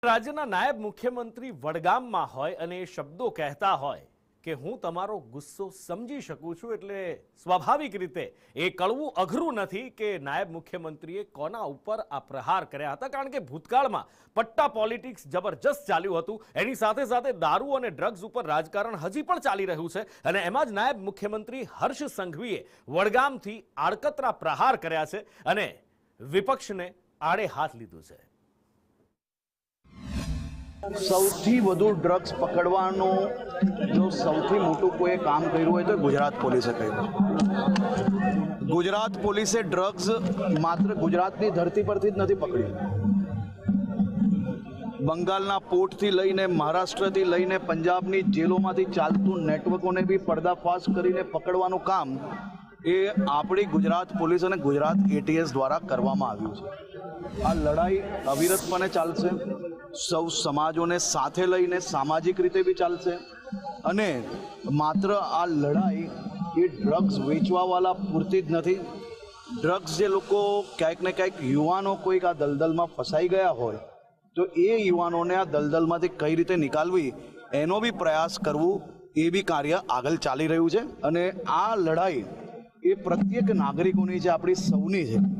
રાજ્યના નાયબ મુખ્યમંત્રી વડગામમાં હોય અને એ શબ્દો કહેતા હોય કે હું તમારો ગુસ્સો સમજી શકું છું, એટલે સ્વાભાવિક રીતે એ કળવું અઘરું નથી કે નાયબ મુખ્યમંત્રીએ કોના ઉપર આ પ્રહાર કર્યા હતા, કારણ કે ભૂતકાળમાં પટ્ટા પોલિટિક્સ જબરજસ્ત ચાલ્યું હતું. એની સાથે સાથે દારૂ અને ડ્રગ્સ ઉપર રાજકારણ હજી પણ ચાલી રહ્યું છે અને એમાં જ નાયબ મુખ્યમંત્રી હર્ષ સંઘવીએ વડગામથી આડકતરા પ્રહાર કર્યા છે અને વિપક્ષને આડે હાથ લીધું છે. સૌથી વધુ ડ્રગ્સ પકડવાનું જો સૌથી મોટું કોઈ કામ કર્યું હોય તો ગુજરાત પોલીસે કર્યું. ગુજરાત પોલીસે ડ્રગ્સ માત્ર ગુજરાતની ધરતી પરથી જ નથી પકડ્યું. બંગાળના પોર્ટથી લઈને મહારાષ્ટ્રથી લઈને પંજાબની જેલોમાંથી ચાલતું નેટવર્કોને બી પર્દાફાશ કરીને પકડવાનું કામ એ આપણી ગુજરાત પોલીસ અને ગુજરાત એટીએસ દ્વારા કરવામાં આવ્યું છે. આ લડાઈ અવિરતપણે ચાલશે, સૌ સમાજોને સાથે લઈને સામાજિક રીતે બી ચાલશે અને માત્ર આ લડાઈ એ ડ્રગ્સ વેચવાવાળા પૂરતી જ નથી. ડ્રગ્સ જે લોકો ક્યાંક ને ક્યાંક યુવાનો કોઈક આ દલદલમાં ફસાઈ ગયા હોય તો એ યુવાનોને આ દલદલમાંથી કઈ રીતે નિકાલવી એનો બી પ્રયાસ કરવું એ બી કાર્ય આગળ ચાલી રહ્યું છે અને આ લડાઈ એ પ્રત્યેક નાગરિકોની છે, આપણી સૌની છે.